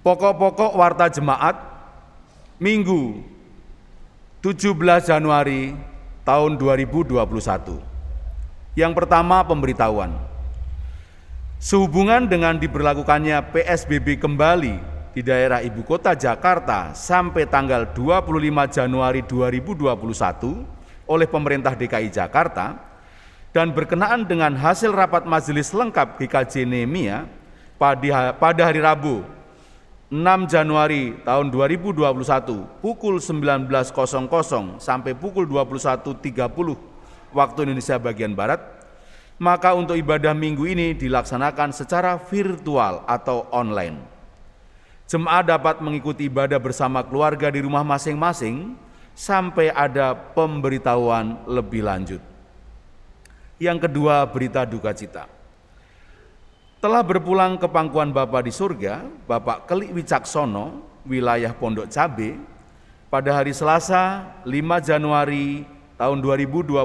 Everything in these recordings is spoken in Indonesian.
Pokok-pokok warta jemaat Minggu 17 Januari tahun 2021. Yang pertama, pemberitahuan. Sehubungan dengan diberlakukannya PSBB kembali di daerah ibu kota Jakarta sampai tanggal 25 Januari 2021 oleh pemerintah DKI Jakarta dan berkenaan dengan hasil rapat majelis lengkap GKJ Nehemia pada hari Rabu 6 Januari tahun 2021 pukul 19.00 sampai pukul 21.30 waktu Indonesia bagian Barat, maka untuk ibadah minggu ini dilaksanakan secara virtual atau online. Jemaat dapat mengikuti ibadah bersama keluarga di rumah masing-masing sampai ada pemberitahuan lebih lanjut. Yang kedua, berita duka cita. Telah berpulang ke pangkuan Bapa di surga, Bapak Kelik Wicaksono, wilayah Pondok Cabe, pada hari Selasa 5 Januari tahun 2021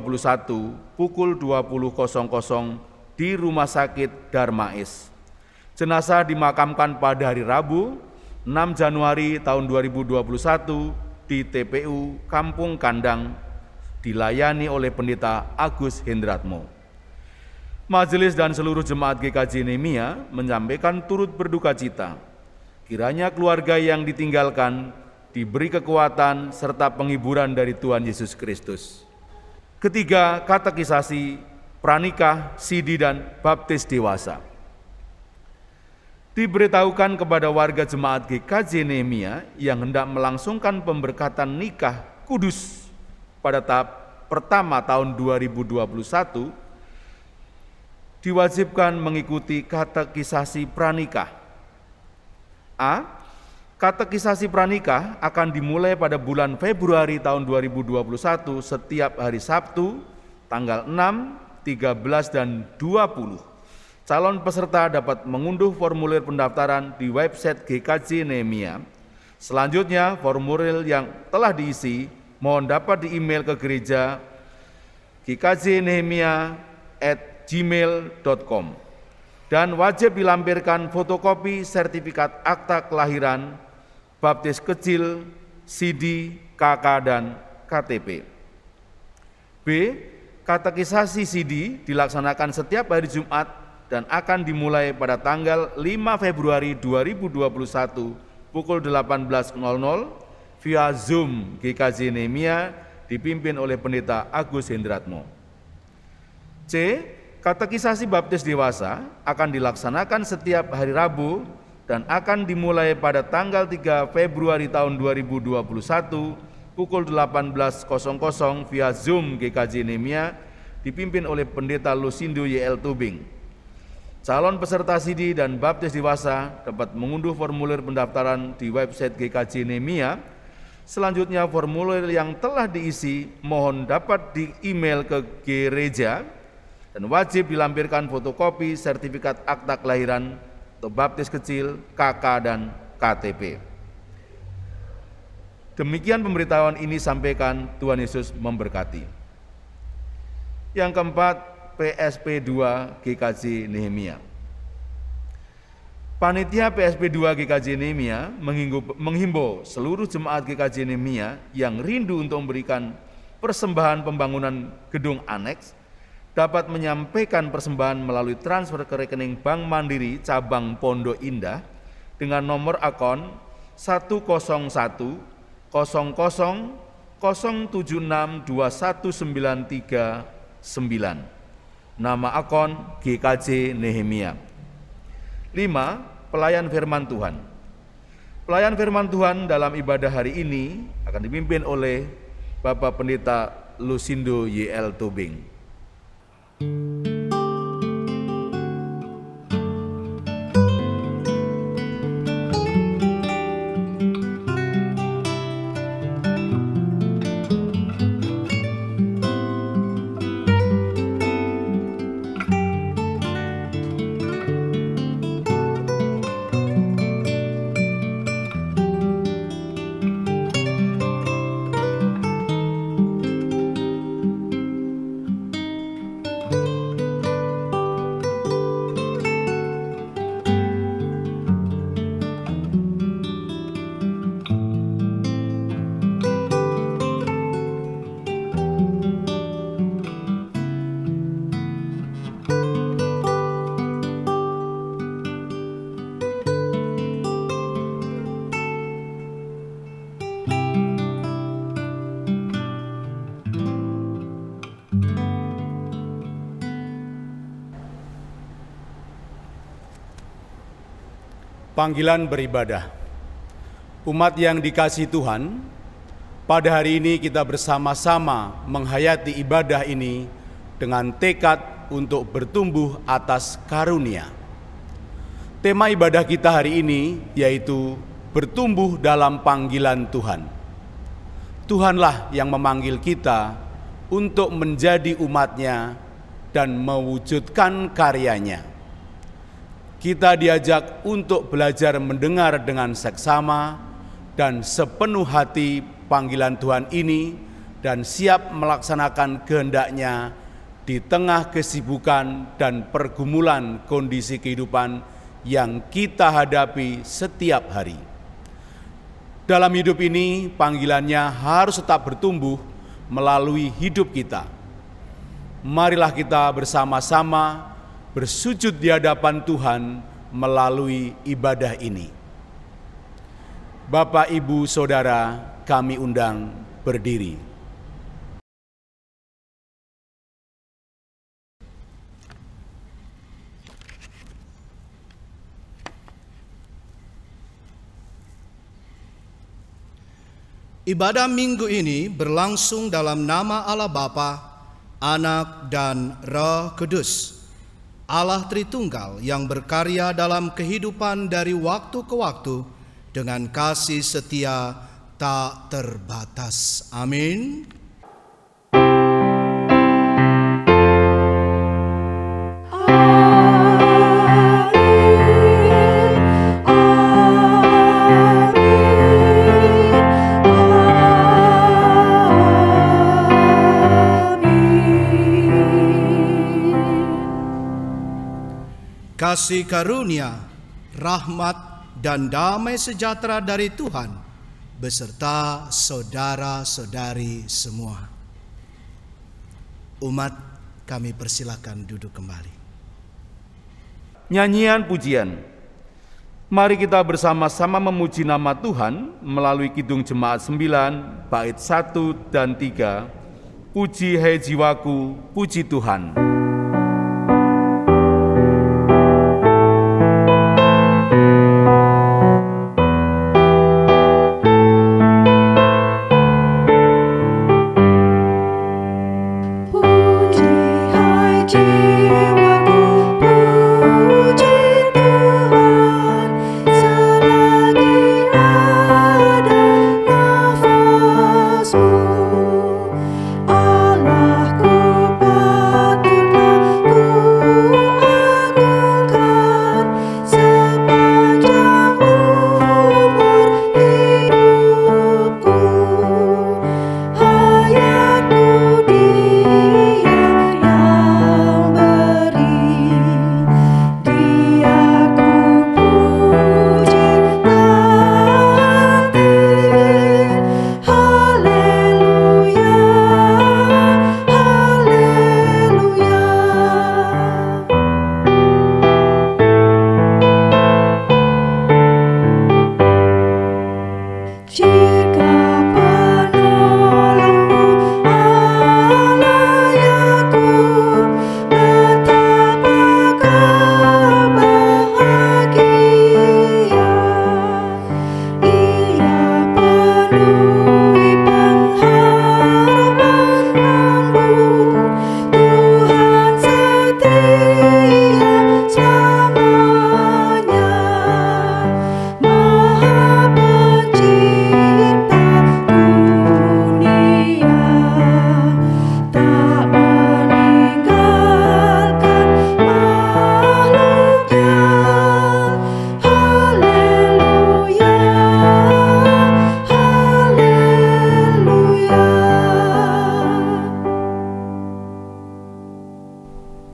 pukul 20.00 di Rumah Sakit Darmais. Jenazah dimakamkan pada hari Rabu 6 Januari tahun 2021 di TPU Kampung Kandang, dilayani oleh Pendeta Agus Hendratmo. Majelis dan seluruh jemaat GKJ Nehemia menyampaikan turut berduka cita. Kiranya keluarga yang ditinggalkan diberi kekuatan serta penghiburan dari Tuhan Yesus Kristus. Ketiga, katekisasi, pranikah, sidi, dan baptis dewasa. Diberitahukan kepada warga jemaat GKJ Nehemia yang hendak melangsungkan pemberkatan nikah kudus pada tahap pertama tahun 2021, diwajibkan mengikuti katekisasi pranikah. A. Katekisasi pranikah akan dimulai pada bulan Februari tahun 2021 setiap hari Sabtu tanggal 6, 13, dan 20. Calon peserta dapat mengunduh formulir pendaftaran di website GKJ Nehemia. Selanjutnya, formulir yang telah diisi mohon dapat di-email ke gereja gkjnehemia@gmail.com dan wajib dilampirkan fotokopi sertifikat akta kelahiran, baptis kecil, CD, KK, dan KTP. B. Katekisasi CD dilaksanakan setiap hari Jumat dan akan dimulai pada tanggal 5 Februari 2021 pukul 18.00 via Zoom GKJ Nehemia dipimpin oleh Pendeta Agus Hendratmo. C. Katekisasi baptis dewasa akan dilaksanakan setiap hari Rabu dan akan dimulai pada tanggal 3 Februari tahun 2021 pukul 18.00 via Zoom GKJ Nehemia dipimpin oleh Pendeta Lusindo YL Tubing. Calon peserta sidi dan baptis dewasa dapat mengunduh formulir pendaftaran di website GKJ Nehemia. Selanjutnya, formulir yang telah diisi mohon dapat di-email ke gereja dan wajib dilampirkan fotokopi sertifikat akta kelahiran atau baptis kecil, KK, dan KTP. Demikian pemberitahuan ini sampaikan, Tuhan Yesus memberkati. Yang keempat, PSP 2 GKJ Nehemia. Panitia PSP 2 GKJ Nehemia menghimbau seluruh jemaat GKJ Nehemia yang rindu untuk memberikan persembahan pembangunan gedung aneks dapat menyampaikan persembahan melalui transfer ke rekening Bank Mandiri cabang Pondok Indah dengan nomor akun 1010076219399. Nama akun GKJ Nehemia. 5. Pelayan firman Tuhan. Pelayan firman Tuhan dalam ibadah hari ini akan dipimpin oleh Bapak Pendeta Lusindo YL Tubing. Panggilan beribadah. Umat yang dikasihi Tuhan, pada hari ini kita bersama-sama menghayati ibadah ini dengan tekad untuk bertumbuh atas karunia. Tema ibadah kita hari ini yaitu bertumbuh dalam panggilan Tuhan. Tuhanlah yang memanggil kita untuk menjadi umat-Nya dan mewujudkan karyanya. Kita diajak untuk belajar mendengar dengan seksama dan sepenuh hati panggilan Tuhan ini dan siap melaksanakan kehendak-Nya di tengah kesibukan dan pergumulan kondisi kehidupan yang kita hadapi setiap hari. Dalam hidup ini, panggilannya harus tetap bertumbuh melalui hidup kita. Marilah kita bersama-sama bersujud di hadapan Tuhan melalui ibadah ini. Bapak, Ibu, Saudara, kami undang berdiri. Ibadah minggu ini berlangsung dalam nama Allah Bapa, Anak, dan Roh Kudus. Allah Tritunggal yang berkarya dalam kehidupan dari waktu ke waktu dengan kasih setia tak terbatas. Amin. Kasih karunia, rahmat, dan damai sejahtera dari Tuhan beserta saudara-saudari semua. Umat, kami persilakan duduk kembali. Nyanyian pujian. Mari kita bersama-sama memuji nama Tuhan melalui Kidung Jemaat 9, bait 1 dan 3. Puji hai jiwaku, puji Tuhan.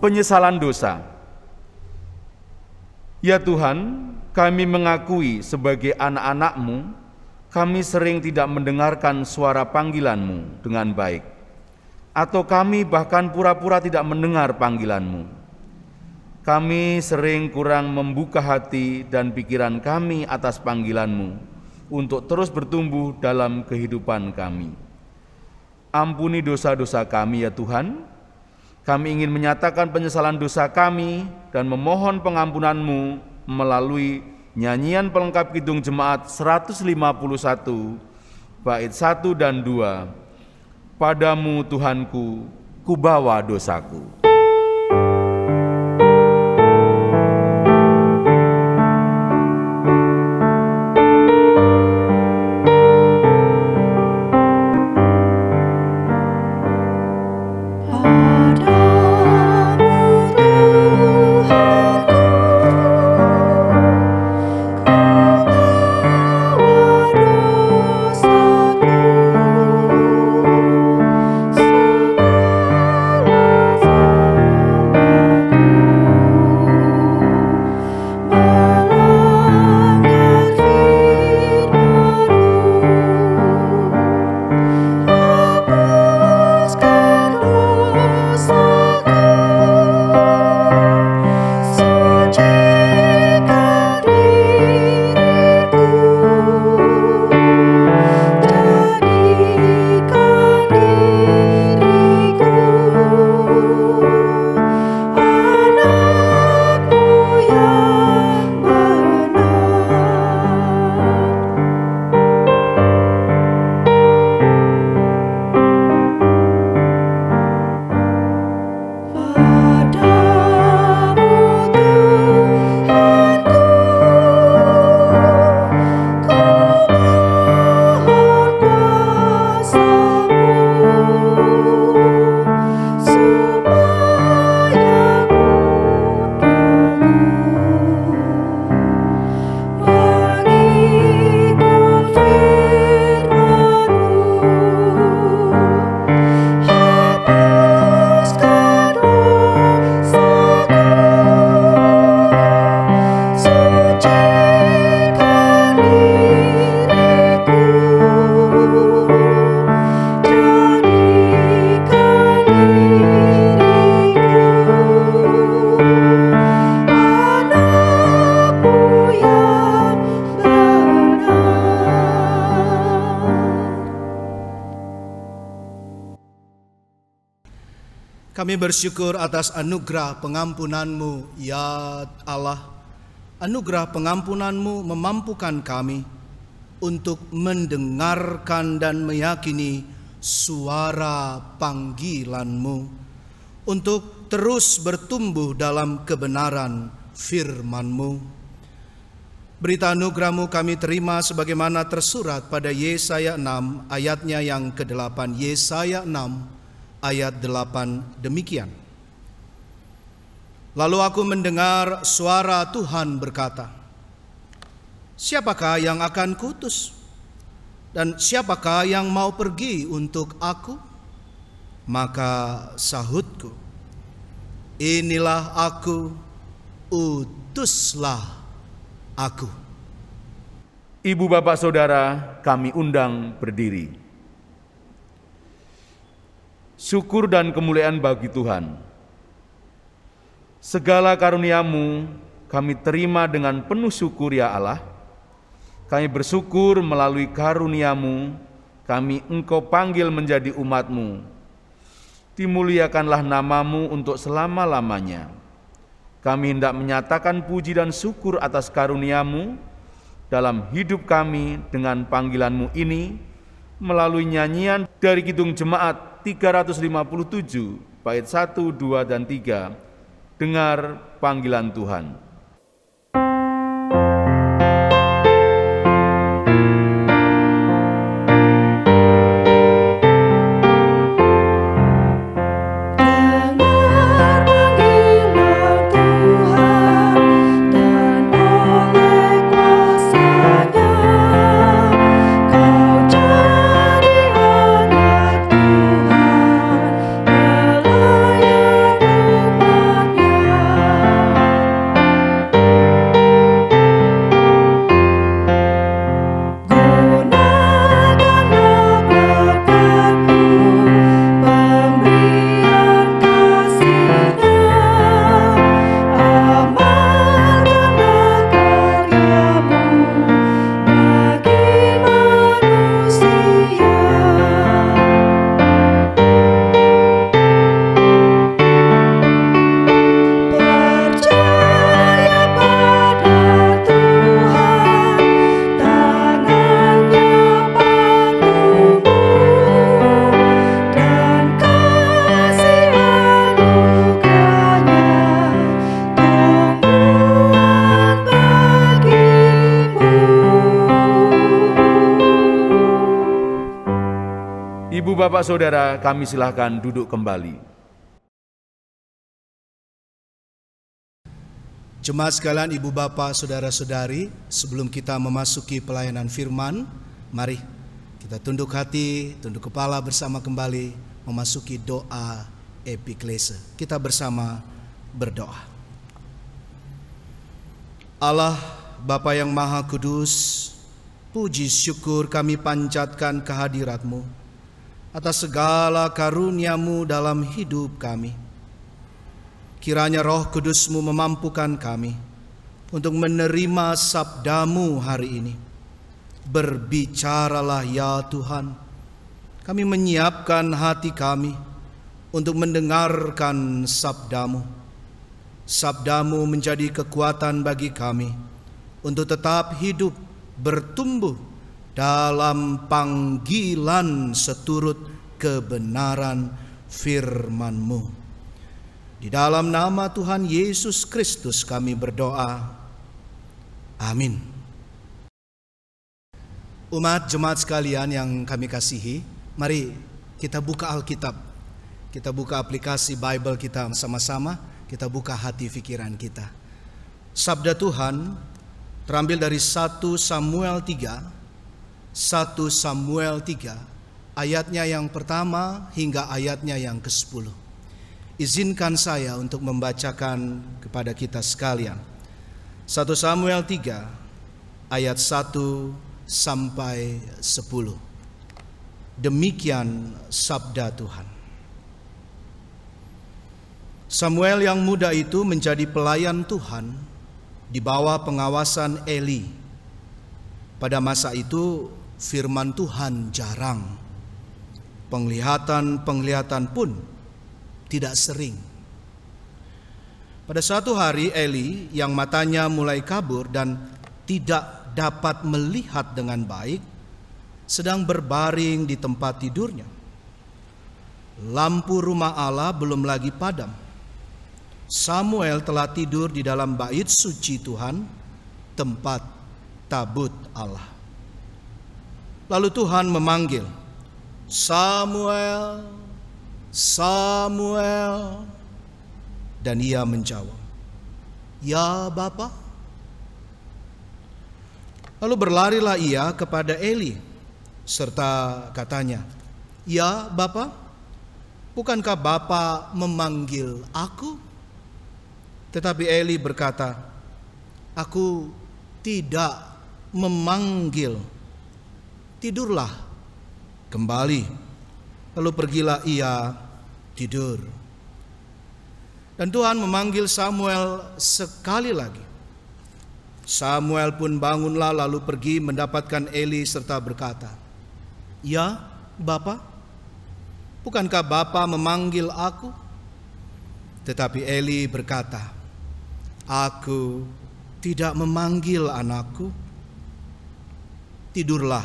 Penyesalan dosa. Ya Tuhan, kami mengakui sebagai anak-anak-Mu, kami sering tidak mendengarkan suara panggilan-Mu dengan baik, atau kami bahkan pura-pura tidak mendengar panggilan-Mu. Kami sering kurang membuka hati dan pikiran kami atas panggilan-Mu untuk terus bertumbuh dalam kehidupan kami. Ampuni dosa-dosa kami ya Tuhan. Kami ingin menyatakan penyesalan dosa kami dan memohon pengampunan-Mu melalui nyanyian pelengkap Kidung Jemaat 151 bait 1 dan 2. Padamu Tuhanku, kubawa dosaku. Kami bersyukur atas anugerah pengampunan-Mu, ya Allah. Anugerah pengampunan-Mu memampukan kami untuk mendengarkan dan meyakini suara panggilan-Mu, untuk terus bertumbuh dalam kebenaran firman-Mu. Berita anugerah-Mu kami terima sebagaimana tersurat pada Yesaya 6 ayatnya yang ke-8. Yesaya 6 ayat 8 demikian. Lalu aku mendengar suara Tuhan berkata, siapakah yang akan kuutus? Dan siapakah yang mau pergi untuk aku? Maka sahutku, inilah aku, utuslah aku. Ibu, bapak, saudara, kami undang berdiri. Syukur dan kemuliaan bagi Tuhan. Segala karunia-Mu kami terima dengan penuh syukur, ya Allah. Kami bersyukur melalui karunia-Mu, kami Engkau panggil menjadi umat-Mu. Dimuliakanlah nama-Mu untuk selama-lamanya. Kami hendak menyatakan puji dan syukur atas karunia-Mu dalam hidup kami dengan panggilan-Mu ini, melalui nyanyian dari Kidung Jemaat 357, bait 1, 2, dan 3. Dengar panggilan Tuhan. Ibu bapak saudara, kami silahkan duduk kembali. Jemaat sekalian, ibu bapak, saudara-saudari, sebelum kita memasuki pelayanan firman, mari kita tunduk hati, tunduk kepala bersama kembali memasuki doa epiklese. Kita bersama berdoa. Allah Bapa yang Maha Kudus, puji syukur kami panjatkan kehadirat-Mu atas segala karunia-Mu dalam hidup kami. Kiranya Roh Kudus-Mu memampukan kami untuk menerima sabda-Mu hari ini. Berbicaralah ya Tuhan. Kami menyiapkan hati kami untuk mendengarkan sabda-Mu. Sabda-Mu menjadi kekuatan bagi kami untuk tetap hidup, bertumbuh dalam panggilan seturut kebenaran firman-Mu. Di dalam nama Tuhan Yesus Kristus kami berdoa. Amin. Umat jemaat sekalian yang kami kasihi, mari kita buka Alkitab. Kita buka aplikasi Bible kita sama-sama, kita buka hati pikiran kita. Sabda Tuhan terambil dari 1 Samuel 3, 1 Samuel 3, ayatnya yang pertama hingga ayatnya yang ke-10. Izinkan saya untuk membacakan kepada kita sekalian. 1 Samuel 3 ayat 1 sampai 10. Demikian sabda Tuhan. Samuel yang muda itu menjadi pelayan Tuhan di bawah pengawasan Eli. Pada masa itu firman Tuhan jarang. Penglihatan pun tidak sering. Pada suatu hari Eli yang matanya mulai kabur dan tidak dapat melihat dengan baik sedang berbaring di tempat tidurnya. Lampu rumah Allah belum lagi padam. Samuel telah tidur di dalam bait suci Tuhan, tempat tabut Allah. Lalu Tuhan memanggil, "Samuel, Samuel." Dan ia menjawab, "Ya Bapa." Lalu berlarilah ia kepada Eli serta katanya, "Ya Bapa, bukankah Bapa memanggil aku?" Tetapi Eli berkata, "Aku tidak memanggil. Tidurlah kembali." Lalu pergilah ia tidur. Dan Tuhan memanggil Samuel sekali lagi. Samuel pun bangunlah lalu pergi mendapatkan Eli serta berkata, "Ya Bapa, bukankah Bapa memanggil aku?" Tetapi Eli berkata, "Aku tidak memanggil anakku. Tidurlah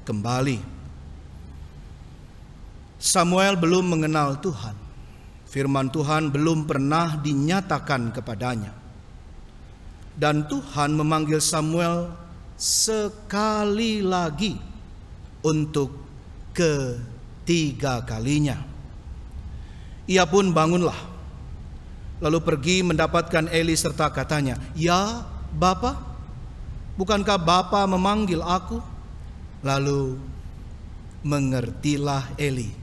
kembali." Samuel belum mengenal Tuhan. Firman Tuhan belum pernah dinyatakan kepadanya. Dan Tuhan memanggil Samuel sekali lagi untuk ketiga kalinya. Ia pun bangunlah, lalu pergi mendapatkan Eli serta katanya, "Ya Bapa, bukankah Bapa memanggil aku?" Lalu mengertilah Eli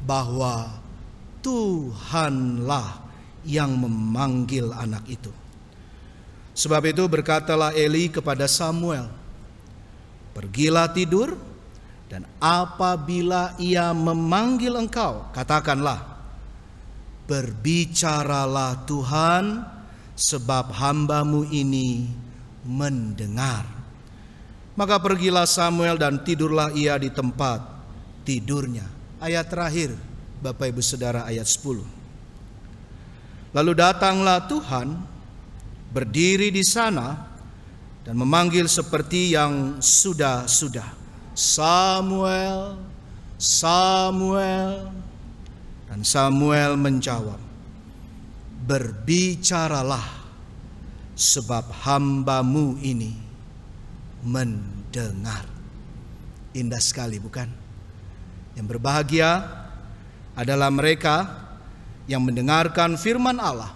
bahwa Tuhanlah yang memanggil anak itu. Sebab itu berkatalah Eli kepada Samuel, "Pergilah tidur, dan apabila ia memanggil engkau, katakanlah, berbicaralah Tuhan, sebab hamba-Mu ini mendengar." Maka pergilah Samuel dan tidurlah ia di tempat tidurnya. Ayat terakhir, Bapak Ibu Saudara, ayat 10. Lalu datanglah Tuhan, berdiri di sana dan memanggil seperti yang sudah-sudah, "Samuel, Samuel." Dan Samuel menjawab, "Berbicaralah, sebab hamba-Mu ini mendengar." Indah sekali, bukan? Yang berbahagia adalah mereka yang mendengarkan firman Allah,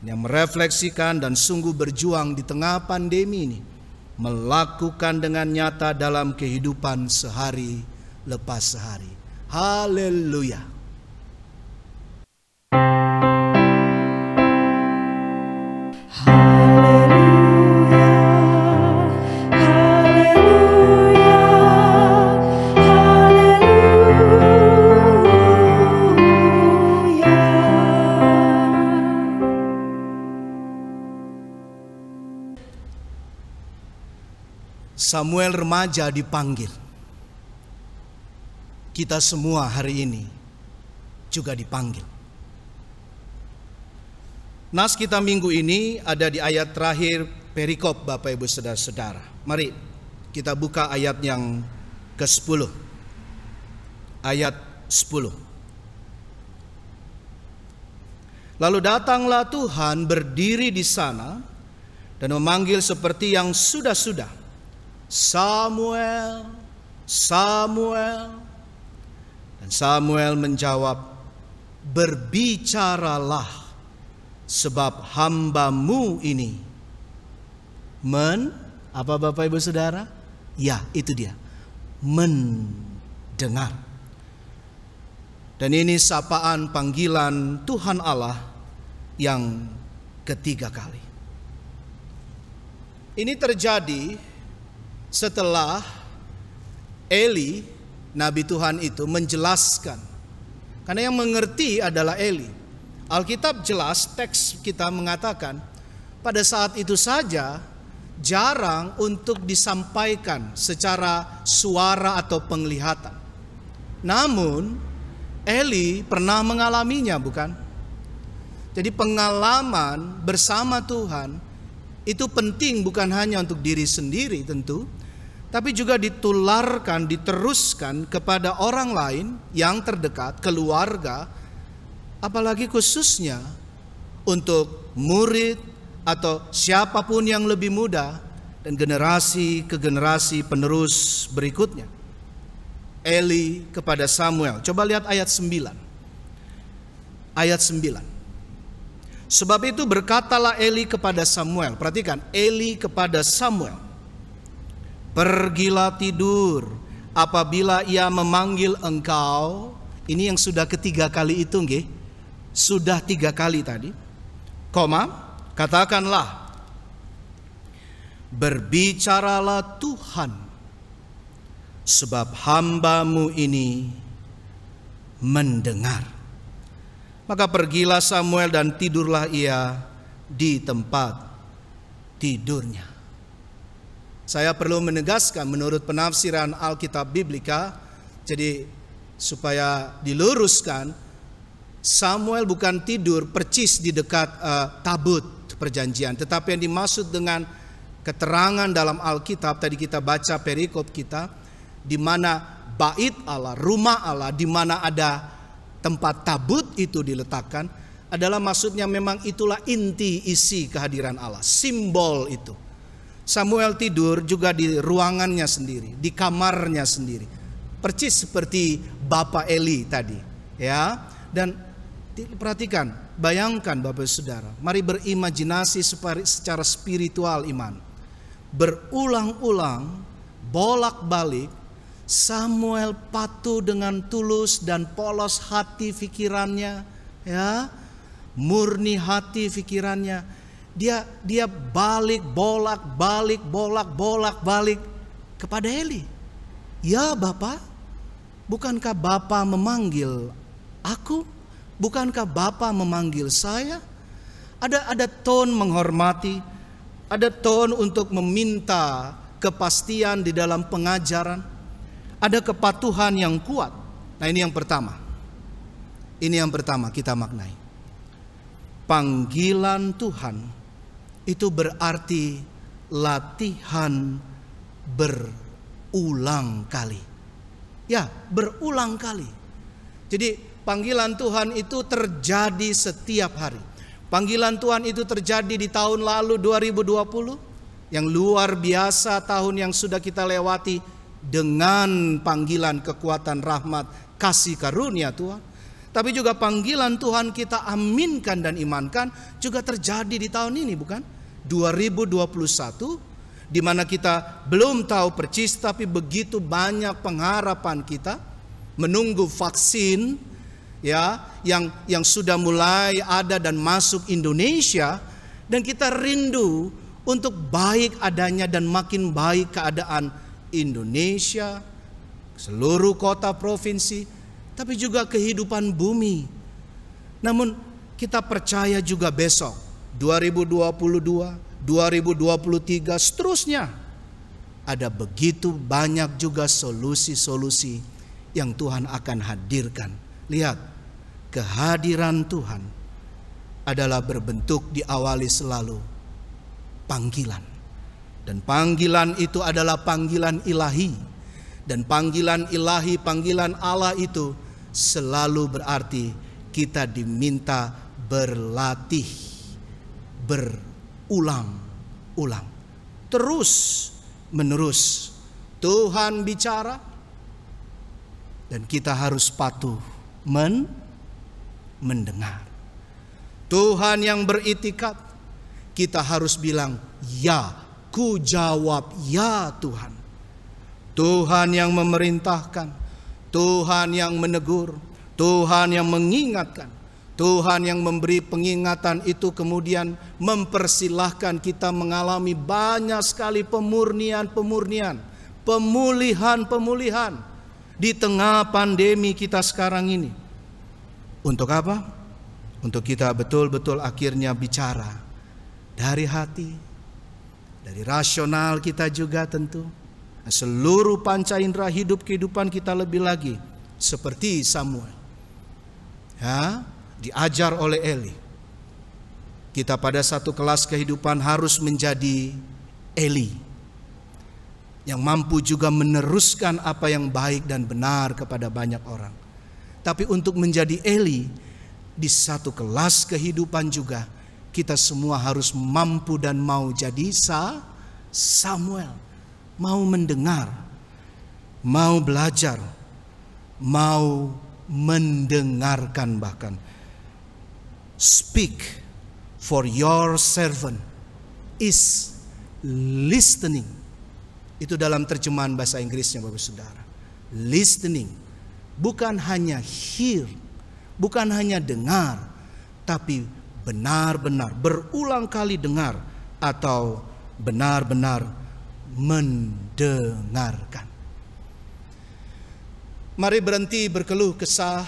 yang merefleksikan dan sungguh berjuang di tengah pandemi ini, melakukan dengan nyata dalam kehidupan sehari lepas sehari. Haleluya. Samuel remaja dipanggil. Kita semua hari ini juga dipanggil. Nas kita minggu ini ada di ayat terakhir perikop Bapak Ibu Saudara-saudara. Mari kita buka ayat yang ke-10. Ayat 10. Lalu datanglah Tuhan berdiri di sana dan memanggil seperti yang sudah-sudah. Samuel, Samuel. Dan Samuel menjawab, berbicaralah, sebab hambamu ini apa Bapak Ibu Saudara? Ya, itu dia, mendengar. Dan ini sapaan panggilan Tuhan Allah yang ketiga kali. Ini terjadi setelah Eli, Nabi Tuhan itu menjelaskan. Karena yang mengerti adalah Eli. Alkitab jelas, teks kita mengatakan pada saat itu saja jarang untuk disampaikan secara suara atau penglihatan. Namun Eli pernah mengalaminya, bukan? Jadi pengalaman bersama Tuhan itu penting bukan hanya untuk diri sendiri tentu, tapi juga ditularkan, diteruskan kepada orang lain yang terdekat, keluarga, apalagi khususnya untuk murid atau siapapun yang lebih muda dan generasi ke generasi penerus berikutnya. Eli kepada Samuel. Coba lihat ayat 9. Ayat 9. Sebab itu berkatalah Eli kepada Samuel. Perhatikan, Eli kepada Samuel. Pergilah tidur apabila ia memanggil engkau. Ini yang sudah ketiga kali itu, nggih. Sudah 3 kali tadi. Katakanlah, berbicaralah Tuhan, sebab hambamu ini mendengar. Maka pergilah Samuel dan tidurlah ia di tempat tidurnya. Saya perlu menegaskan menurut penafsiran Alkitab Biblika, jadi supaya diluruskan, Samuel bukan tidur percis di dekat tabut perjanjian, tetapi yang dimaksud dengan keterangan dalam Alkitab tadi kita baca perikop kita, di mana bait Allah, rumah Allah, di mana ada tempat tabut itu diletakkan, adalah maksudnya memang itulah inti isi kehadiran Allah, simbol itu. Samuel tidur juga di ruangannya sendiri, di kamarnya sendiri, percis seperti Bapak Eli tadi, ya. Dan perhatikan, bayangkan Bapak Saudara, mari berimajinasi secara spiritual iman. Berulang-ulang, bolak-balik, Samuel patuh dengan tulus dan polos hati pikirannya, ya, murni hati pikirannya. Dia bolak-balik kepada Eli. Ya Bapak, bukankah Bapak memanggil aku? Bukankah Bapak memanggil saya? Ada tone menghormati, ada tone untuk meminta kepastian di dalam pengajaran, ada kepatuhan yang kuat. Nah, ini yang pertama. Ini yang pertama kita maknai. Panggilan Tuhan itu berarti latihan berulang kali. Ya, berulang kali. Jadi panggilan Tuhan itu terjadi setiap hari. Panggilan Tuhan itu terjadi di tahun lalu 2020, yang luar biasa tahun yang sudah kita lewati dengan panggilan kekuatan rahmat kasih karunia Tuhan. Tapi juga panggilan Tuhan kita aminkan dan imankan juga terjadi di tahun ini, bukan? 2021, di mana kita belum tahu persis, tapi begitu banyak pengharapan kita menunggu vaksin ya yang sudah mulai ada dan masuk Indonesia, dan kita rindu untuk baik adanya dan makin baik keadaan Indonesia, seluruh kota provinsi, tapi juga kehidupan bumi. Namun kita percaya juga besok 2022, 2023 seterusnya ada begitu banyak juga solusi-solusi yang Tuhan akan hadirkan. Lihat, kehadiran Tuhan adalah berbentuk diawali selalu panggilan. Dan panggilan itu adalah panggilan ilahi. Dan panggilan ilahi, panggilan Allah itu selalu berarti kita diminta berlatih, berulang-ulang, terus menerus. Tuhan bicara dan kita harus patuh mendengar. Tuhan yang beritikat, kita harus bilang, ya, ku jawab ya Tuhan. Tuhan yang memerintahkan, Tuhan yang menegur, Tuhan yang mengingatkan, Tuhan yang memberi pengingatan itu kemudian mempersilahkan kita mengalami banyak sekali pemurnian, pemulihan di tengah pandemi kita sekarang ini. Untuk apa? Untuk kita betul-betul akhirnya bicara dari hati, dari rasional kita juga tentu. Seluruh panca indera hidup kehidupan kita lebih lagi seperti Samuel. Ya, diajar oleh Eli. Kita pada satu kelas kehidupan harus menjadi Eli, yang mampu juga meneruskan apa yang baik dan benar kepada banyak orang. Tapi untuk menjadi Eli di satu kelas kehidupan juga, kita semua harus mampu dan mau jadi Samuel. Mau mendengar, mau belajar, mau mendengarkan bahkan. Speak, for your servant is listening. Itu dalam terjemahan bahasa Inggrisnya, Bapak Saudara. Listening, bukan hanya hear, bukan hanya dengar, tapi benar-benar berulang kali dengar atau benar-benar mendengarkan. Mari berhenti berkeluh kesah,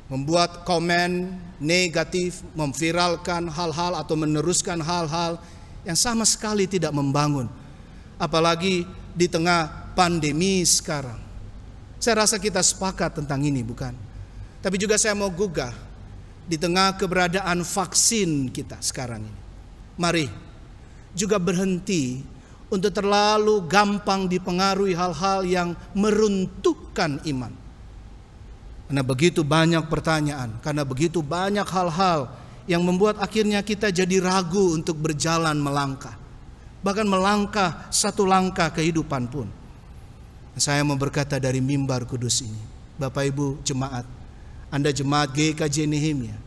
membuat komen negatif, memviralkan hal-hal atau meneruskan hal-hal yang sama sekali tidak membangun. Apalagi di tengah pandemi sekarang. Saya rasa kita sepakat tentang ini, bukan? Tapi juga saya mau gugah di tengah keberadaan vaksin kita sekarang ini. Mari juga berhenti untuk terlalu gampang dipengaruhi hal-hal yang meruntuhkan iman. Karena begitu banyak pertanyaan, karena begitu banyak hal-hal yang membuat akhirnya kita jadi ragu untuk berjalan melangkah. Bahkan melangkah satu langkah kehidupan pun. Saya mau berkata dari mimbar kudus ini, Bapak Ibu jemaat, Anda jemaat GKJ Nehemia,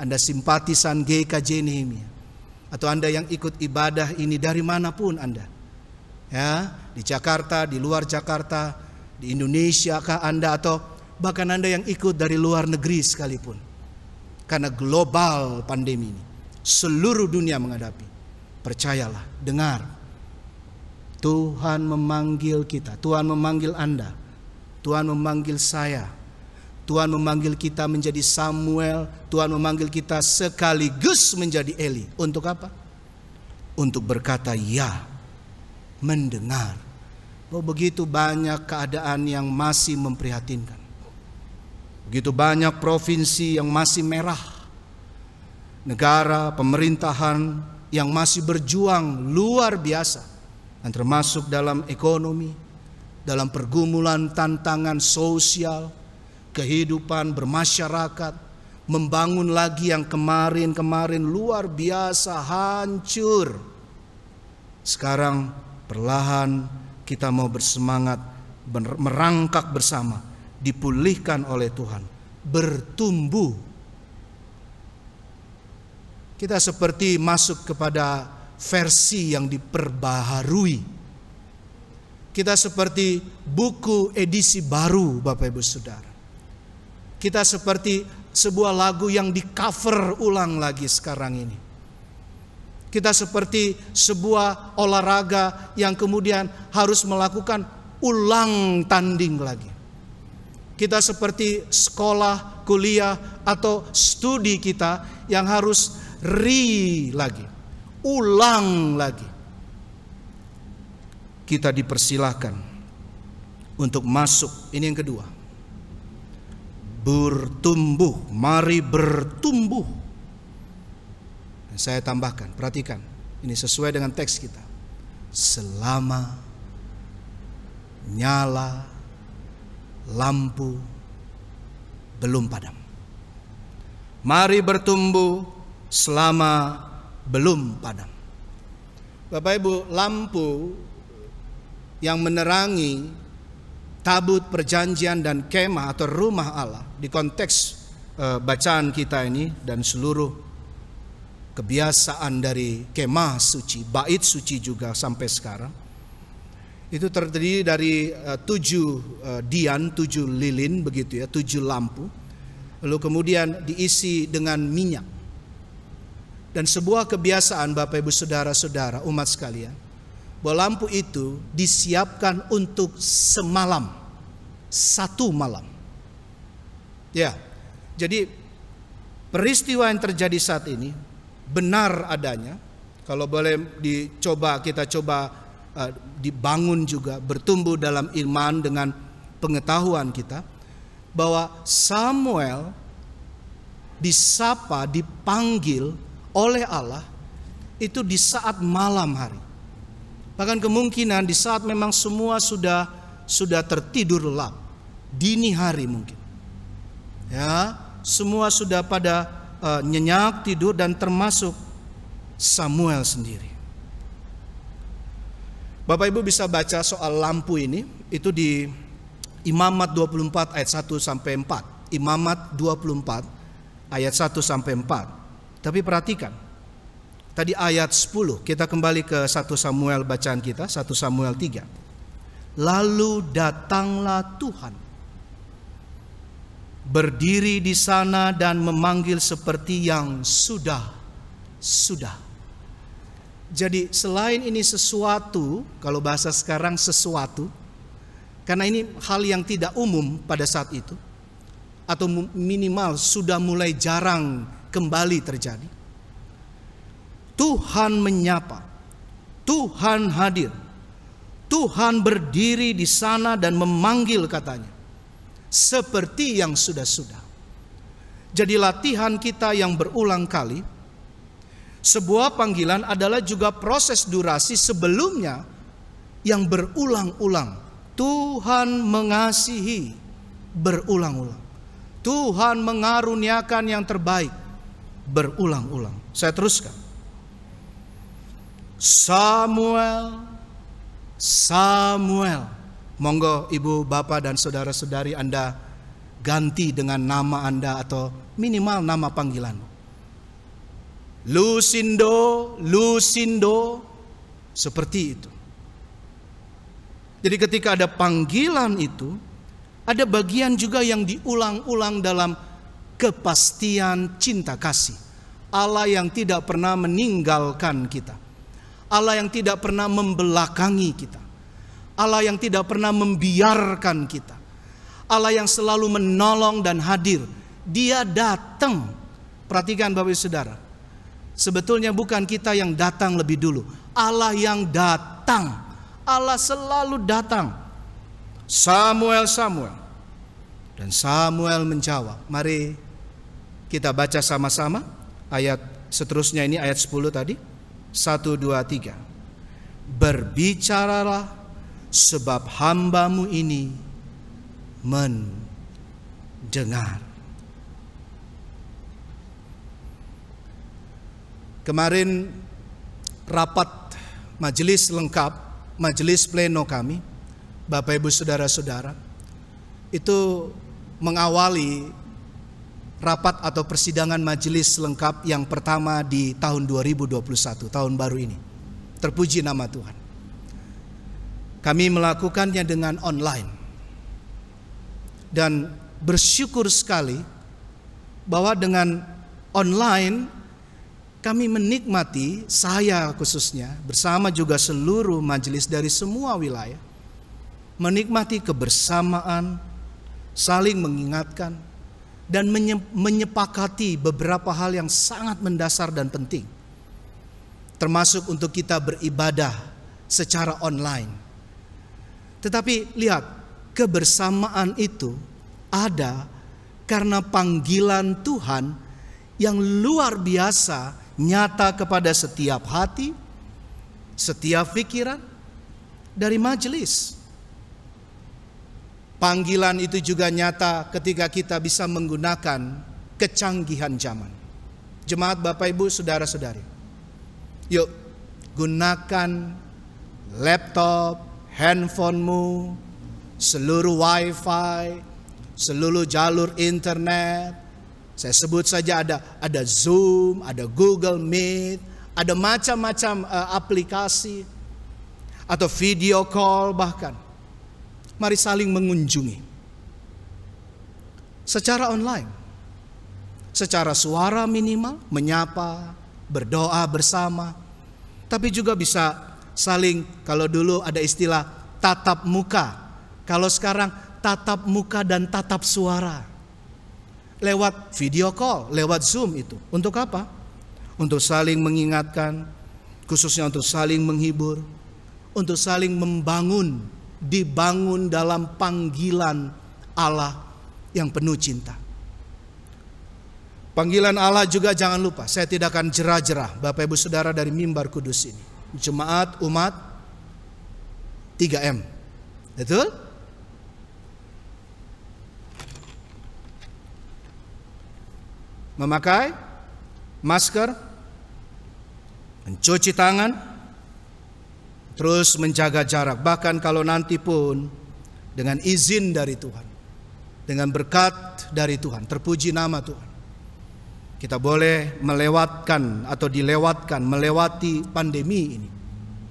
Anda simpatisan GKJ Nehemia, atau Anda yang ikut ibadah ini dari manapun Anda, ya, di Jakarta, di luar Jakarta, di Indonesia kah Anda, atau bahkan Anda yang ikut dari luar negeri sekalipun. Karena global pandemi ini, seluruh dunia menghadapi. Percayalah, dengar. Tuhan memanggil kita, Tuhan memanggil Anda, Tuhan memanggil saya, Tuhan memanggil kita menjadi Samuel, Tuhan memanggil kita sekaligus menjadi Eli. Untuk apa? Untuk berkata ya, mendengar. Oh, begitu banyak keadaan yang masih memprihatinkan. Begitu banyak provinsi yang masih merah. Negara, pemerintahan yang masih berjuang luar biasa. Dan termasuk dalam ekonomi, dalam pergumulan tantangan sosial, kehidupan bermasyarakat, membangun lagi yang kemarin-kemarin luar biasa hancur. Sekarang perlahan kita mau bersemangat merangkak bersama, dipulihkan oleh Tuhan, bertumbuh. Kita seperti masuk kepada versi yang diperbaharui. Kita seperti buku edisi baru, Bapak Ibu Saudara. Kita seperti sebuah lagu yang di cover ulang lagi sekarang ini. Kita seperti sebuah olahraga yang kemudian harus melakukan ulang tanding lagi. Kita seperti sekolah, kuliah, atau studi kita yang harus lagi, ulang lagi. Kita dipersilahkan untuk masuk, ini yang kedua, bertumbuh, mari bertumbuh. Dan saya tambahkan, perhatikan, ini sesuai dengan teks kita. Selama nyala lampu belum padam. Mari bertumbuh selama belum padam. Bapak Ibu, lampu yang menerangi tabut perjanjian dan kemah atau rumah Allah di konteks bacaan kita ini dan seluruh kebiasaan dari kemah suci, bait suci juga sampai sekarang, itu terdiri dari 7 dian, 7 lilin begitu ya, 7 lampu, lalu kemudian diisi dengan minyak. Dan sebuah kebiasaan Bapak Ibu Saudara-saudara umat sekalian, bahwa lampu itu disiapkan untuk semalam, 1 malam. Ya, jadi peristiwa yang terjadi saat ini benar adanya. Kalau boleh kita coba dibangun juga, bertumbuh dalam iman dengan pengetahuan kita, bahwa Samuel disapa, dipanggil oleh Allah itu di saat malam hari. Bahkan kemungkinan di saat memang semua sudah tertidur lelap, dini hari mungkin. Ya, semua sudah pada nyenyak tidur dan termasuk Samuel sendiri. Bapak Ibu bisa baca soal lampu ini itu di Imamat 24 ayat 1 sampai 4. Imamat 24 ayat 1 sampai 4. Tapi perhatikan, tadi ayat 10, kita kembali ke 1 Samuel bacaan kita, 1 Samuel 3. Lalu datanglah Tuhan, berdiri di sana dan memanggil seperti yang sudah. Jadi selain ini sesuatu, kalau bahasa sekarang sesuatu, karena ini hal yang tidak umum pada saat itu, atau minimal sudah mulai jarang kembali terjadi. Tuhan menyapa, Tuhan hadir, Tuhan berdiri di sana dan memanggil katanya, seperti yang sudah-sudah. Jadi latihan kita yang berulang kali, sebuah panggilan adalah juga proses durasi sebelumnya yang berulang-ulang. Tuhan mengasihi berulang-ulang. Tuhan mengaruniakan yang terbaik berulang-ulang. Saya teruskan. Samuel. Monggo ibu, bapak dan saudara-saudari Anda ganti dengan nama Anda atau minimal nama panggilan. Lusindo, seperti itu. Jadi ketika ada panggilan itu, ada bagian juga yang diulang-ulang dalam kepastian cinta kasih. Allah yang tidak pernah meninggalkan kita. Allah yang tidak pernah membelakangi kita. Allah yang tidak pernah membiarkan kita. Allah yang selalu menolong dan hadir. Dia datang. Perhatikan Bapak Ibu Saudara. Sebetulnya bukan kita yang datang lebih dulu. Allah yang datang. Allah selalu datang. Samuel. Dan Samuel menjawab. Mari kita baca sama-sama ayat seterusnya ini, ayat 10 tadi. 1, 2, 3. Berbicaralah sebab hambamu ini mendengar. Kemarin rapat majelis lengkap, majelis pleno kami Bapak Ibu Saudara-saudara, itu mengawali rapat atau persidangan majelis lengkap yang pertama di tahun 2021, tahun baru ini. Terpuji nama Tuhan. Kami melakukannya dengan online. Dan bersyukur sekali bahwa dengan online kami menikmati, saya khususnya bersama juga seluruh majelis dari semua wilayah, menikmati kebersamaan, saling mengingatkan, dan menyepakati beberapa hal yang sangat mendasar dan penting, termasuk untuk kita beribadah secara online. Tetapi lihat, kebersamaan itu ada karena panggilan Tuhan yang luar biasa nyata kepada setiap hati, setiap pikiran dari majelis. Panggilan itu juga nyata ketika kita bisa menggunakan kecanggihan zaman. Jemaat Bapak Ibu Saudara-saudari, yuk gunakan laptop, handphonemu, seluruh wifi, seluruh jalur internet. Saya sebut saja ada Zoom, ada Google Meet, ada macam-macam aplikasi atau video call bahkan. Mari saling mengunjungi secara online, secara suara minimal, menyapa, berdoa bersama. Tapi juga bisa saling, kalau dulu ada istilah tatap muka, kalau sekarang tatap muka dan tatap suara. Lewat video call, lewat Zoom itu. Untuk apa? Untuk saling mengingatkan, khususnya untuk saling menghibur, untuk saling membangun, dibangun dalam panggilan Allah yang penuh cinta. Panggilan Allah juga jangan lupa, saya tidak akan jerah-jerah Bapak Ibu Saudara dari mimbar kudus ini. Jemaat umat 3M. Betul? Memakai masker, mencuci tangan, terus menjaga jarak. Bahkan kalau nanti pun dengan izin dari Tuhan, dengan berkat dari Tuhan, terpuji nama Tuhan, kita boleh melewati pandemi ini.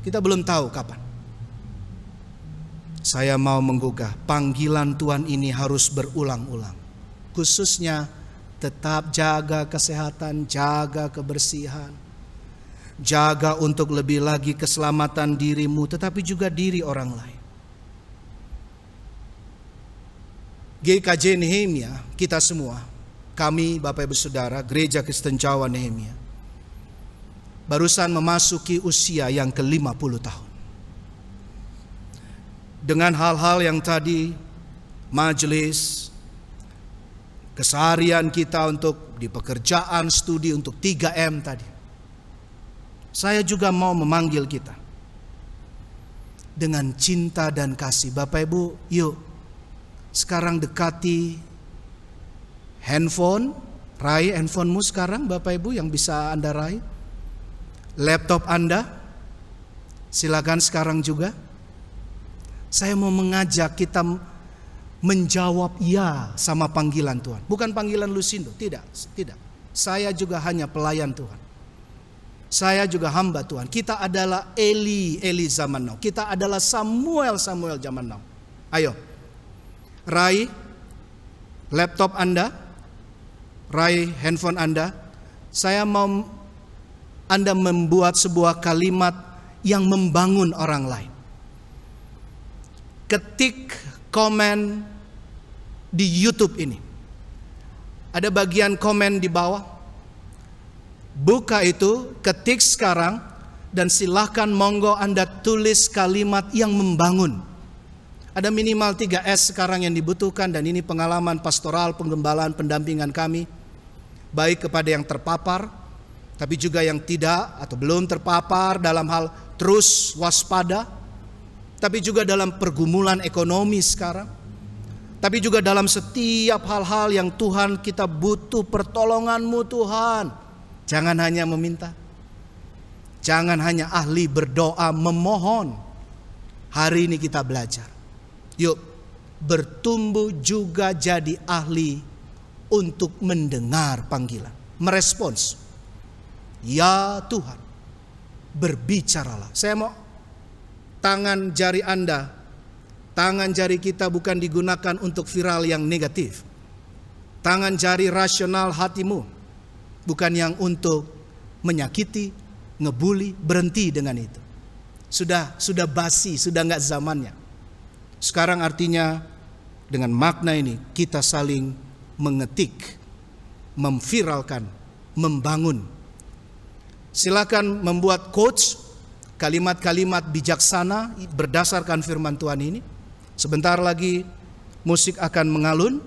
Kita belum tahu kapan. Saya mau menggugah, panggilan Tuhan ini harus berulang-ulang. Khususnya tetap jaga kesehatan, jaga kebersihan, jaga untuk lebih lagi keselamatan dirimu, tetapi juga diri orang lain. GKJ Nehemia, kita semua, kami Bapak Ibu Saudara, Gereja Kristen Jawa Nehemia, barusan memasuki usia yang ke-50 tahun. Dengan hal-hal yang tadi, majelis, keseharian kita untuk di pekerjaan, studi, untuk 3M tadi. Saya juga mau memanggil kita dengan cinta dan kasih. Bapak Ibu, yuk sekarang dekati handphone, raih handphonemu sekarang Bapak Ibu yang bisa Anda raih. Laptop Anda, silakan sekarang juga. Saya mau mengajak kita menjawab ya sama panggilan Tuhan. Bukan panggilan Lusindo, tidak. Saya juga hanya pelayan Tuhan. Saya juga hamba Tuhan. Kita adalah Eli zaman now. Kita adalah Samuel zaman now. Ayo, raih laptop Anda, raih handphone Anda. Saya mau Anda membuat sebuah kalimat yang membangun orang lain. Ketik komen di YouTube ini. Ada bagian komen di bawah. Buka itu, ketik sekarang, dan silahkan monggo Anda tulis kalimat yang membangun. Ada minimal 3S sekarang yang dibutuhkan, dan ini pengalaman pastoral, penggembalaan, pendampingan kami. Baik kepada yang terpapar, tapi juga yang tidak atau belum terpapar dalam hal terus waspada. Tapi juga dalam pergumulan ekonomi sekarang. Tapi juga dalam setiap hal-hal yang Tuhan kita butuh pertolongan-Mu Tuhan. Jangan hanya meminta. Jangan hanya ahli berdoa memohon. Hari ini kita belajar. Yuk, bertumbuh juga jadi ahli untuk mendengar panggilan, merespons. Ya Tuhan, berbicaralah. Saya mau tangan jari Anda, tangan jari kita bukan digunakan untuk viral yang negatif. Tangan jari rasional hatimu bukan yang untuk menyakiti, ngebully. Berhenti dengan itu. Sudah basi, sudah nggak zamannya. Sekarang artinya dengan makna ini kita saling mengetik, memviralkan, membangun. Silakan membuat quotes, kalimat-kalimat bijaksana berdasarkan firman Tuhan ini. Sebentar lagi musik akan mengalun.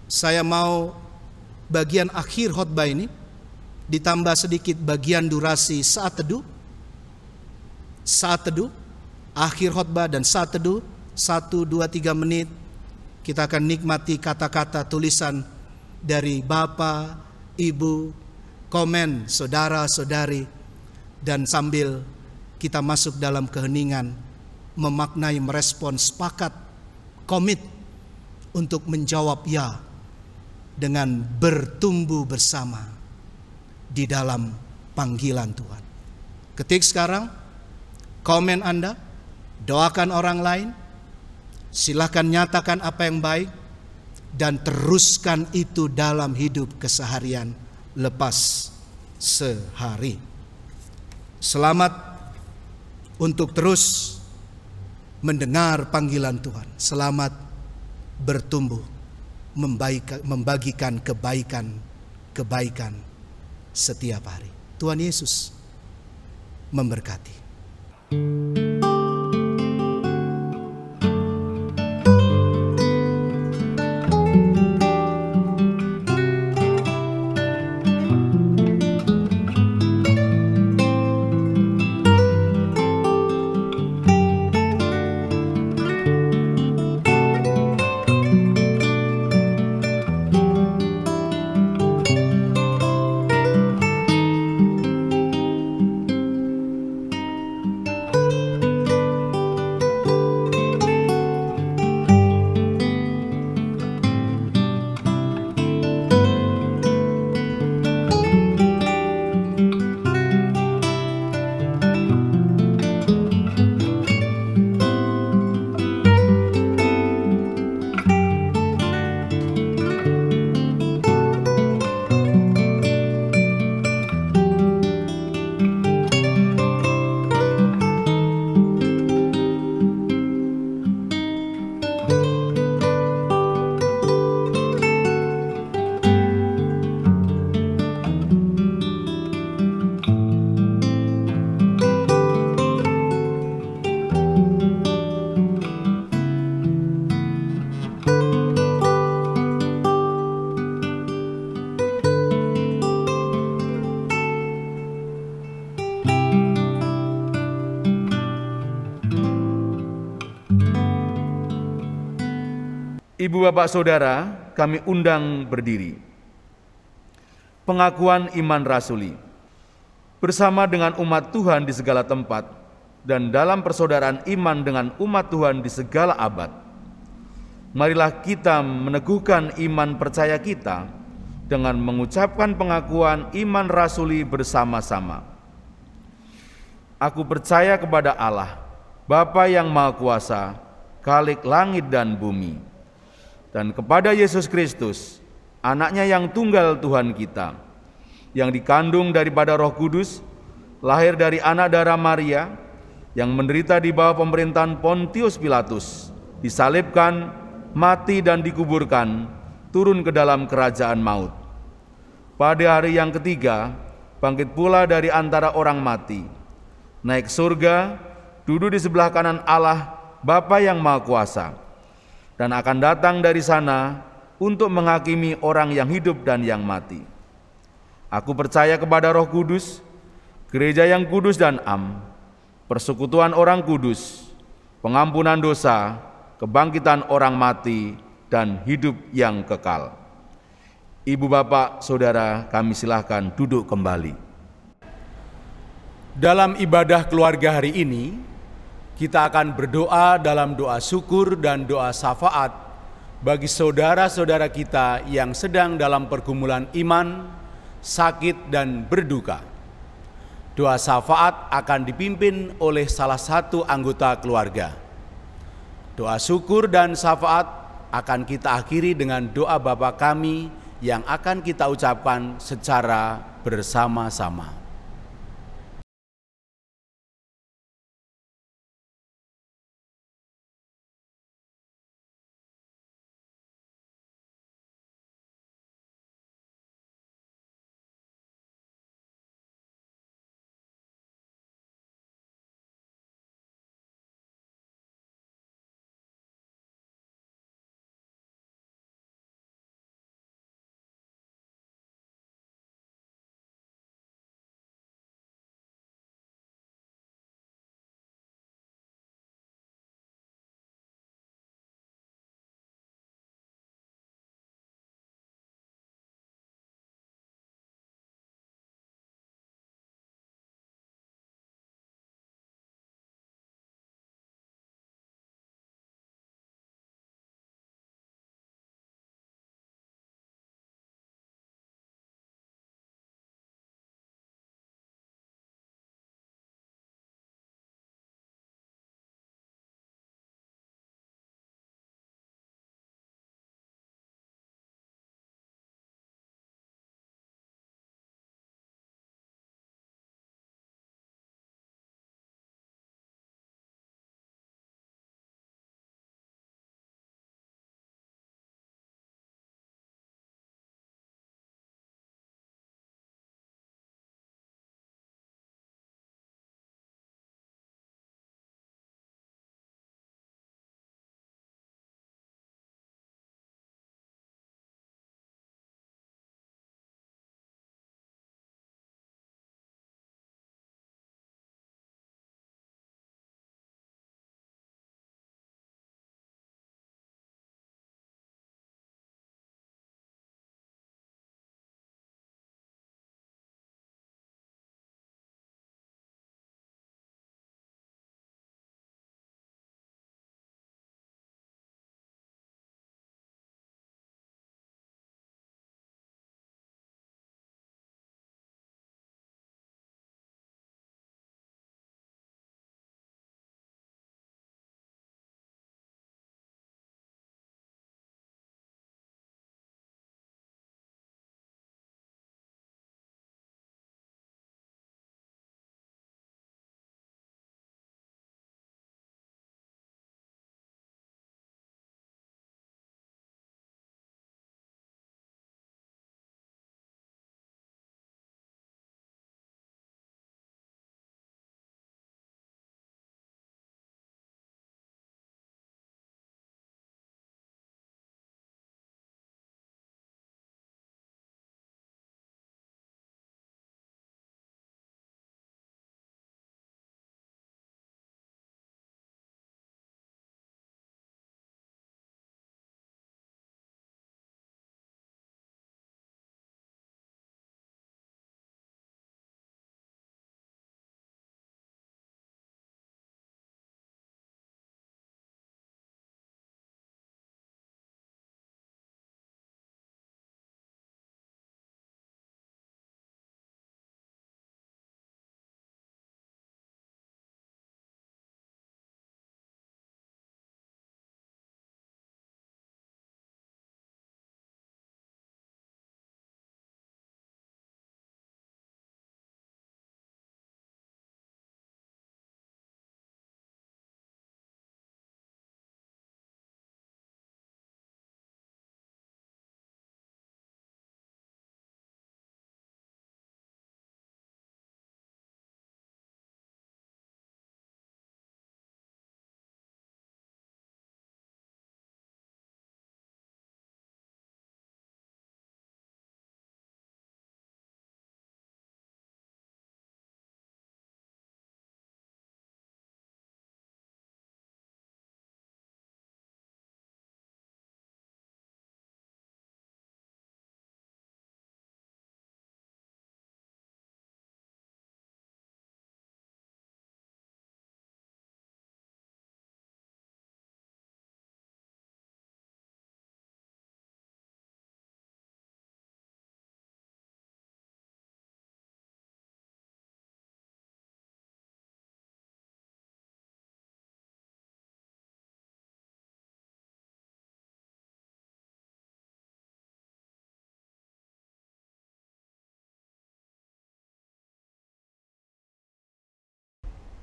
Saya mau bagian akhir khotbah ini ditambah sedikit bagian durasi saat teduh. Saat teduh, akhir khotbah dan saat teduh 1, 2, 3 menit. Kita akan nikmati kata-kata tulisan dari Bapak, Ibu, komen saudara-saudari, dan sambil kita masuk dalam keheningan, memaknai, merespon, sepakat, komit untuk menjawab ya dengan bertumbuh bersama di dalam panggilan Tuhan. Ketik sekarang komen Anda, doakan orang lain, silakan nyatakan apa yang baik, dan teruskan itu dalam hidup keseharian lepas sehari. Selamat untuk terus mendengar panggilan Tuhan. Selamat bertumbuh, membagikan kebaikan setiap hari. Tuhan Yesus memberkati. Ibu, bapak, saudara, kami undang berdiri. Pengakuan iman rasuli. Bersama dengan umat Tuhan di segala tempat dan dalam persaudaraan iman dengan umat Tuhan di segala abad, marilah kita meneguhkan iman percaya kita dengan mengucapkan pengakuan iman rasuli bersama-sama. Aku percaya kepada Allah, Bapa yang Maha Kuasa, Khalik langit dan bumi, dan kepada Yesus Kristus, Anaknya yang tunggal Tuhan kita, yang dikandung daripada Roh Kudus, lahir dari anak darah Maria, yang menderita di bawah pemerintahan Pontius Pilatus, disalibkan, mati dan dikuburkan, turun ke dalam kerajaan maut. Pada hari yang ketiga, bangkit pula dari antara orang mati, naik surga, duduk di sebelah kanan Allah, Bapa yang Maha Kuasa, dan akan datang dari sana untuk menghakimi orang yang hidup dan yang mati. Aku percaya kepada Roh Kudus, gereja yang kudus dan am, persekutuan orang kudus, pengampunan dosa, kebangkitan orang mati, dan hidup yang kekal. Ibu, bapak, saudara, kami silahkan duduk kembali. Dalam ibadah keluarga hari ini, kita akan berdoa dalam doa syukur dan doa syafaat bagi saudara-saudara kita yang sedang dalam pergumulan iman, sakit, dan berduka. Doa syafaat akan dipimpin oleh salah satu anggota keluarga. Doa syukur dan syafaat akan kita akhiri dengan doa Bapa kami yang akan kita ucapkan secara bersama-sama.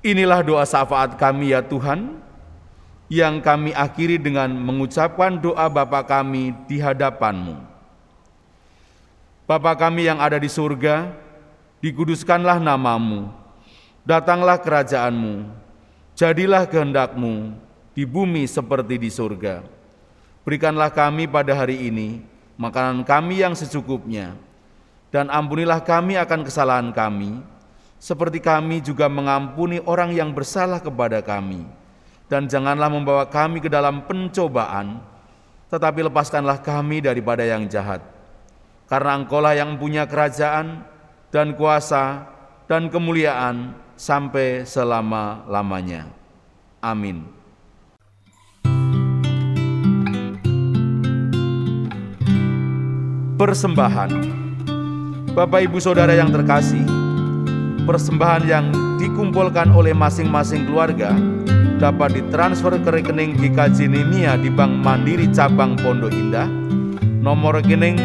Inilah doa syafaat kami ya Tuhan, yang kami akhiri dengan mengucapkan doa Bapa kami di hadapan-Mu. Bapa kami yang ada di surga, dikuduskanlah nama-Mu, datanglah kerajaan-Mu, jadilah kehendak-Mu di bumi seperti di surga. Berikanlah kami pada hari ini makanan kami yang secukupnya, dan ampunilah kami akan kesalahan kami, seperti kami juga mengampuni orang yang bersalah kepada kami. Dan janganlah membawa kami ke dalam pencobaan, tetapi lepaskanlah kami daripada yang jahat. Karena Engkau-lah yang punya kerajaan dan kuasa dan kemuliaan sampai selama-lamanya. Amin. Persembahan. Bapak Ibu Saudara yang terkasih, persembahan yang dikumpulkan oleh masing-masing keluarga dapat ditransfer ke rekening GKJ Nehemia di Bank Mandiri Cabang Pondok Indah, nomor rekening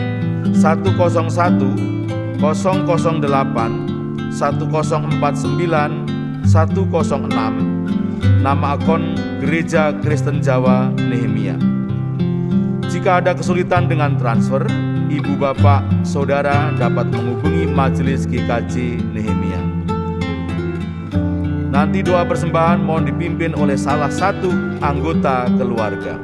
101 008 1049 106, nama akun Gereja Kristen Jawa Nehemia. Jika ada kesulitan dengan transfer, Ibu Bapak Saudara dapat menghubungi Majelis GKJ Nehemia. Nanti doa persembahan mohon dipimpin oleh salah satu anggota keluarga.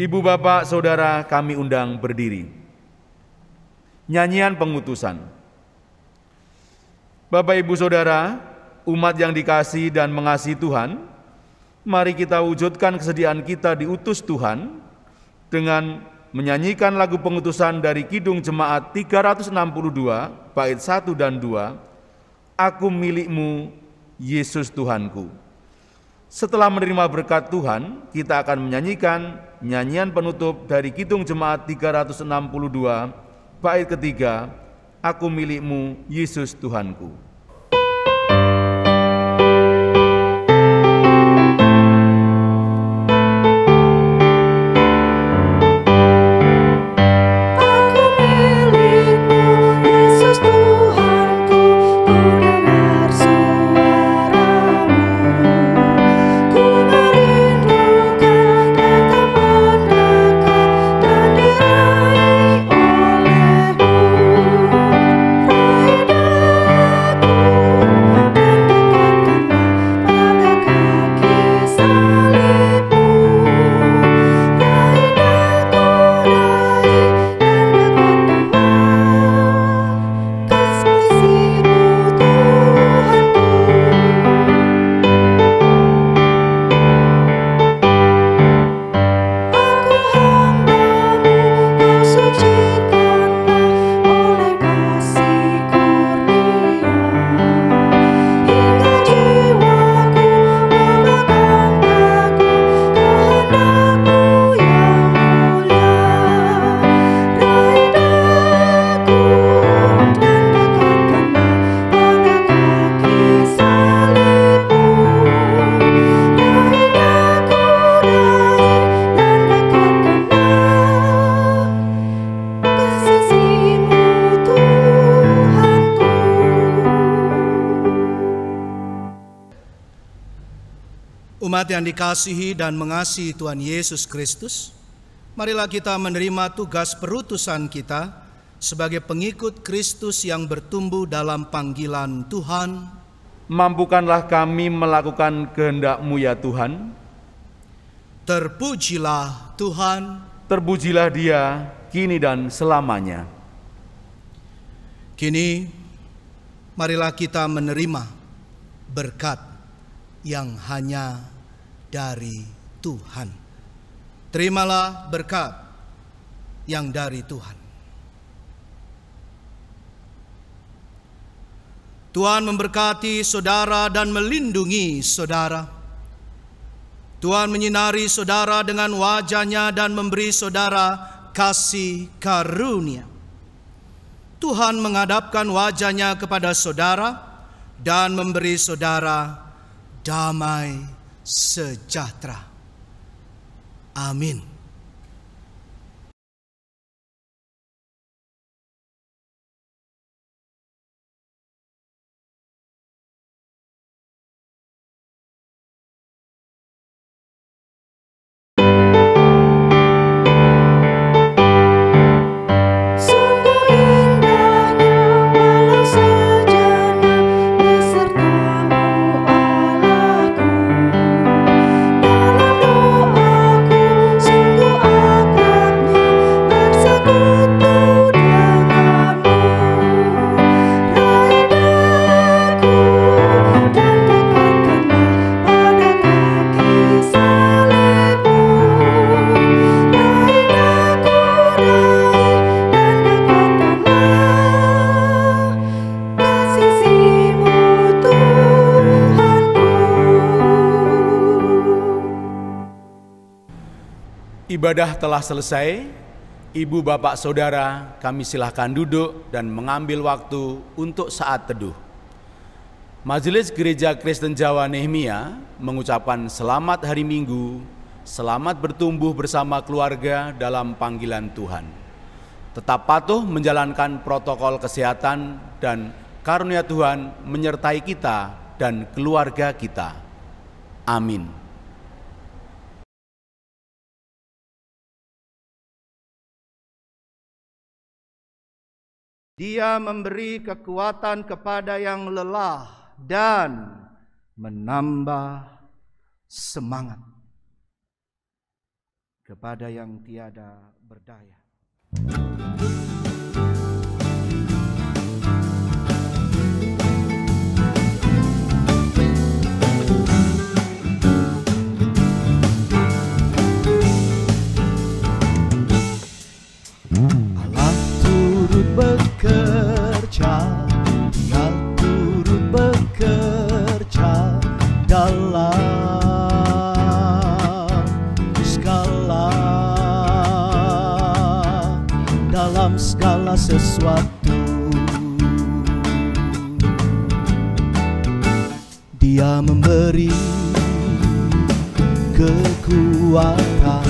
Ibu Bapak Saudara kami undang berdiri. Nyanyian pengutusan. Bapak Ibu Saudara, umat yang dikasihi dan mengasihi Tuhan, mari kita wujudkan kesediaan kita diutus Tuhan dengan menyanyikan lagu pengutusan dari Kidung Jemaat 362 bait 1 dan 2, Aku milikmu, Yesus Tuhanku. Setelah menerima berkat Tuhan, kita akan menyanyikan nyanyian penutup dari Kidung Jemaat 362 bait ketiga, Aku milikmu, Yesus Tuhanku. Umat yang dikasihi dan mengasihi Tuhan Yesus Kristus, marilah kita menerima tugas perutusan kita sebagai pengikut Kristus yang bertumbuh dalam panggilan Tuhan. Mampukanlah kami melakukan kehendak-Mu ya Tuhan. Terpujilah Tuhan. Terpujilah Dia kini dan selamanya. Kini marilah kita menerima berkat yang hanya dari Tuhan. Terimalah berkat yang dari Tuhan. Tuhan memberkati saudara dan melindungi saudara. Tuhan menyinari saudara dengan wajah-Nya dan memberi saudara kasih karunia. Tuhan menghadapkan wajah-Nya kepada saudara dan memberi saudara damai sejahtera. Amin. Ibadah telah selesai. Ibu, bapak, saudara, kami silahkan duduk dan mengambil waktu untuk saat teduh. Majelis Gereja Kristen Jawa Nehemia mengucapkan selamat hari Minggu, selamat bertumbuh bersama keluarga dalam panggilan Tuhan. Tetap patuh menjalankan protokol kesehatan dan karunia Tuhan menyertai kita dan keluarga kita. Amin. Dia memberi kekuatan kepada yang lelah dan menambah semangat kepada yang tiada berdaya. Bekerja, Dia turut bekerja dalam segala sesuatu. Dia memberi kekuatan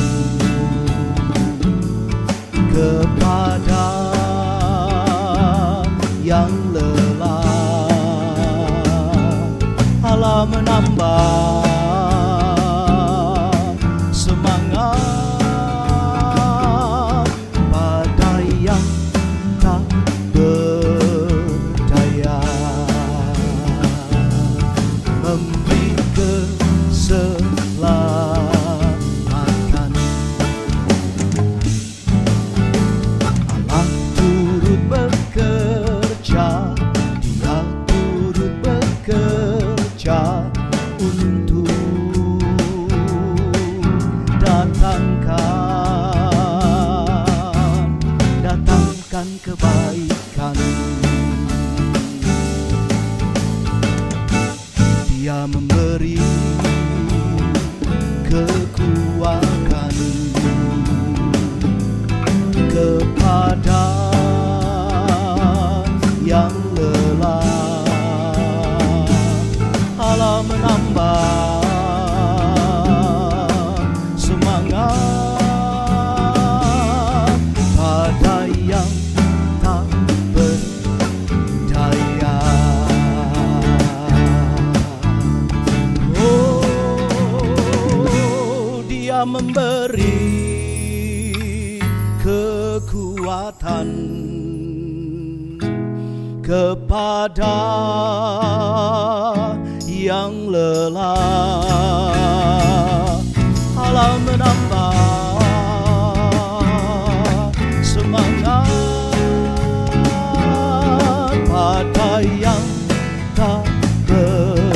kepada yang lelah. Allah menambah semangat pada yang tak berdaya, memberi keselamatan. Allah turut bekerja, Dia turut bekerja untuk datangkan kebaikan. Dia memberi kekuatan kepada yang lelah. Allah menambah semangat pada yang tak berdaya. Oh, Dia memberi kekuatan kepada yang lelah. Allah menambah semangat pada yang tak berdaya.